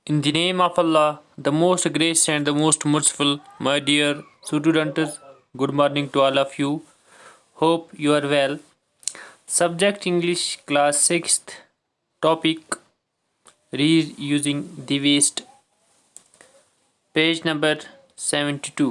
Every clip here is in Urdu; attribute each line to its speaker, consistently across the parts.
Speaker 1: In the name of Allah, the most gracious and the most merciful, my dear students, good morning to all of you. Hope you are well. Subject English class 6th, topic reusing the waste, page number 72.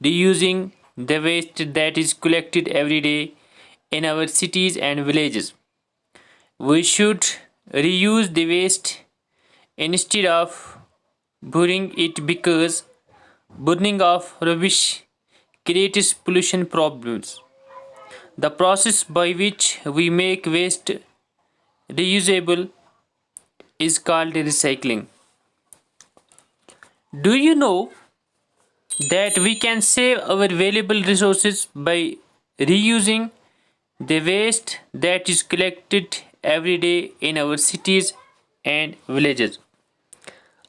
Speaker 1: reusing the waste that is collected every day in our cities and villages? We should reuse the waste instead of burning it because burning of rubbish creates pollution problems. The process by which we make waste reusable is called recycling. Do you know that we can save our valuable resources by reusing the waste that is collected every day in our cities and villages?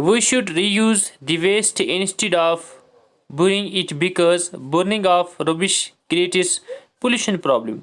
Speaker 1: We should reuse the waste instead of burning it because burning of rubbish creates pollution problem.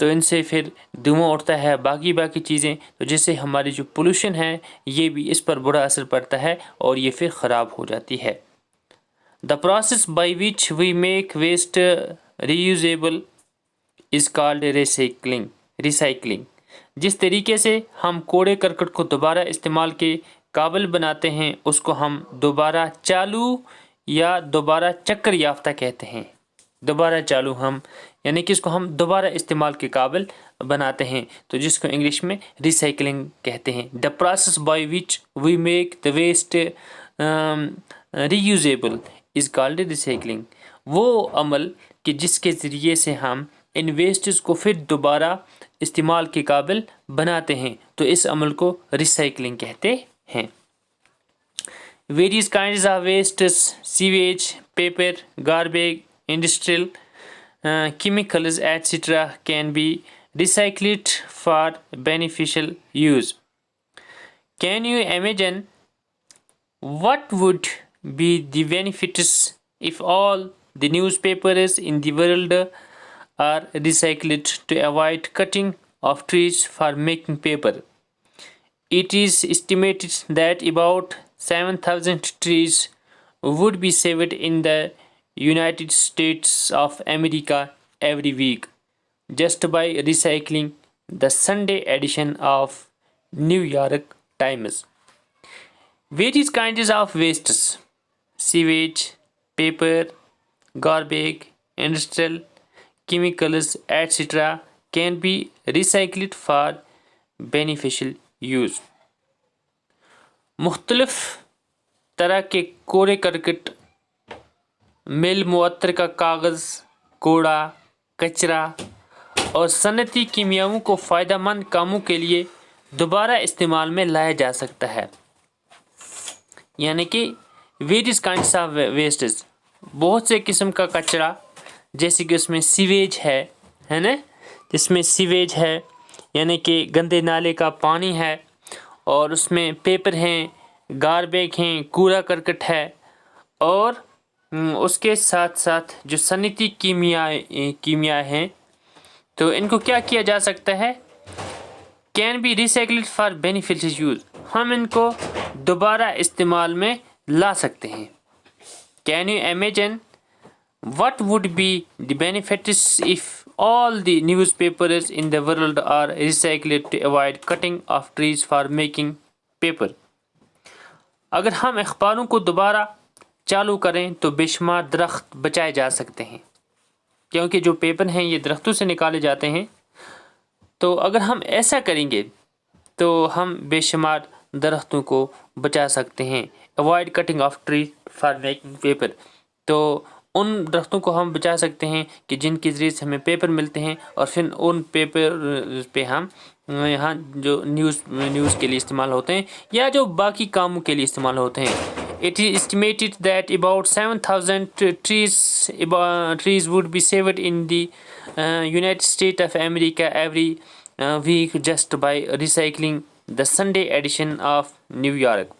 Speaker 1: تو ان سے پھر دھواں اٹھتا ہے، باقی چیزیں، تو جس سے ہماری جو پولوشن ہے یہ بھی اس پر برا اثر پڑتا ہے اور یہ پھر خراب ہو جاتی ہے۔ The process by which we make waste reusable is called recycling۔ جس طریقے سے ہم کوڑے کرکٹ کو دوبارہ استعمال کے قابل بناتے ہیں اس کو ہم دوبارہ چالو یا دوبارہ چکر یافتہ کہتے ہیں۔ دوبارہ چالو یعنی کہ اس کو ہم دوبارہ استعمال کے قابل بناتے ہیں، تو جس کو انگلش میں ریسائکلنگ کہتے ہیں۔ The process by which we make the waste reusable is called recycling۔ وہ عمل کہ جس کے ذریعے سے ہم ان ویسٹز کو پھر دوبارہ استعمال کے قابل بناتے ہیں، تو اس عمل کو ریسائکلنگ کہتے ہیں۔ Various kinds of wastes, sewage, paper, garbage, industrial chemicals, etc. can be recycled for beneficial use۔ Can you imagine what would be the benefits if all the newspapers in the world are recycled to avoid cutting of trees for making paper? It is estimated that about 7,000 trees would be saved in the United States of America every week just by recycling the Sunday edition of New York Times۔ Various kinds of wastes, sewage, paper, garbage, industrial chemicals, etc. can be recycled for beneficial use۔ مختلف طرح کے کوڑے کرکٹ، مل معطر کا کاغذ، کوڑا، کچرا اور صنعتی کیمیاؤں کو فائدہ مند کاموں کے لیے دوبارہ استعمال میں لایا جا سکتا ہے۔ یعنی کہ ویریس کائنڈس آف ویسٹز، بہت سے قسم کا کچرا، جیسے کہ اس میں سیویج ہے نا، جس میں سیویج ہے یعنی کہ گندے نالے کا پانی ہے، اور اس میں پیپر ہیں، گاربیج ہیں، کوڑا کرکٹ ہے، اور اس کے ساتھ ساتھ جو صنعتی کیمیا ہیں، تو ان کو کیا کیا جا سکتا ہے؟ Can be recycled for beneficial use, ہم ان کو دوبارہ استعمال میں لا سکتے ہیں۔ Can you imagine what would be the benefits if all the newspapers in the world are recycled to avoid cutting of trees for making paper؟ اگر ہم اخباروں کو دوبارہ چالو کریں تو بے شمار درخت بچائے جا سکتے ہیں، کیونکہ جو پیپر ہیں یہ درختوں سے نکالے جاتے ہیں، تو اگر ہم ایسا کریں گے تو ہم بے شمار درختوں کو بچا سکتے ہیں۔ avoid cutting of trees for making paper، تو ان درختوں کو ہم بچا سکتے ہیں کہ جن کے ذریعے سے ہمیں پیپر ملتے ہیں، اور پھر ان پیپر پہ ہم یہاں جو نیوز کے لیے استعمال ہوتے ہیں یا جو باقی کاموں کے لیے استعمال ہوتے ہیں۔ It is estimated that about 7,000 trees would be saved in the United States of America every week just by recycling the Sunday edition of New York۔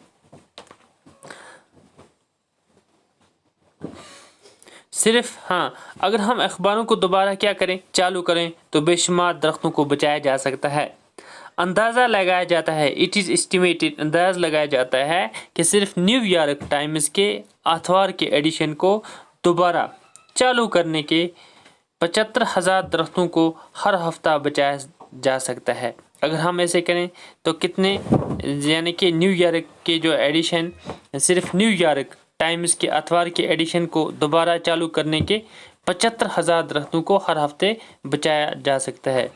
Speaker 1: صرف اگر ہم اخباروں کو دوبارہ کیا کریں، چالو کریں، تو بے شمار درختوں کو بچایا جا سکتا ہے۔ اندازہ لگایا جاتا ہے، اٹ از اسٹیمیٹڈ، اندازہ لگایا جاتا ہے کہ صرف نیو یارک ٹائمز کے اتوار کے ایڈیشن کو دوبارہ چالو کرنے کے 75,000 درختوں کو ہر ہفتہ بچایا جا سکتا ہے۔ اگر ہم ایسے کریں تو کتنے، یعنی کہ نیو یارک کے جو ایڈیشن، صرف نیو یارک ٹائمز کے اتوار کے ایڈیشن کو دوبارہ چالو کرنے کے 75,000 درختوں کو ہر ہفتے بچایا جا سکتا ہے۔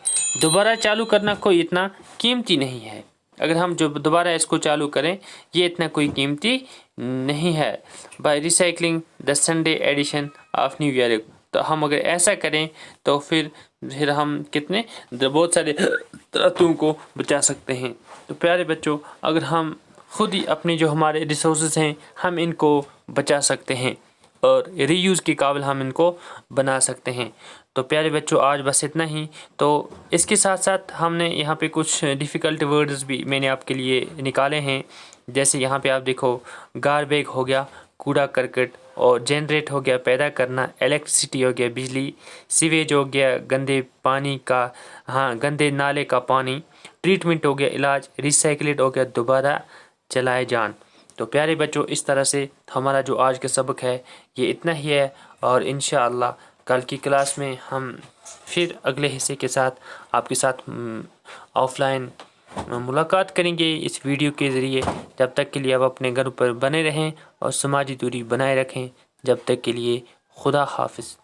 Speaker 1: دوبارہ چالو کرنا کوئی اتنا قیمتی نہیں ہے، اگر ہم جو دوبارہ اس کو چالو کریں یہ اتنا کوئی قیمتی نہیں ہے۔ By recycling the Sunday addition of new York, تو ہم اگر ایسا کریں تو پھر ہم کتنے بہت سارے درختوں کو بچا سکتے ہیں۔ تو پیارے بچوں، اگر ہم خود ہی اپنے جو ہمارے ریسورسز ہیں ہم ان کو بچا سکتے ہیں اور ری یوز کے قابل ہم ان کو بنا سکتے ہیں۔ تو پیارے بچوں، آج بس اتنا ہی۔ تو اس کے ساتھ ساتھ ہم نے یہاں پہ کچھ ڈیفیکلٹ ورڈز بھی میں نے آپ کے لیے نکالے ہیں، جیسے یہاں پہ آپ دیکھو گاربیج ہو گیا، کوڑا کرکٹ اور جنریٹ ہو گیا پیدا کرنا، الیکٹریسٹی ہو گیا بجلی، سیویج ہو گیا گندے نالے کا پانی، ٹریٹمنٹ ہو گیا علاج، ریسائکلڈ ہو گیا دوبارہ چلائے جان۔ تو پیارے بچوں، اس طرح سے ہمارا جو آج کا سبق ہے یہ اتنا ہی ہے، اور انشاءاللہ کل کی کلاس میں ہم پھر اگلے حصے کے ساتھ آپ کے ساتھ آف لائن ملاقات کریں گے اس ویڈیو کے ذریعے۔ جب تک کے لیے آپ اپنے گھر پر بنے رہیں اور سماجی دوری بنائے رکھیں۔ جب تک کے لیے خدا حافظ۔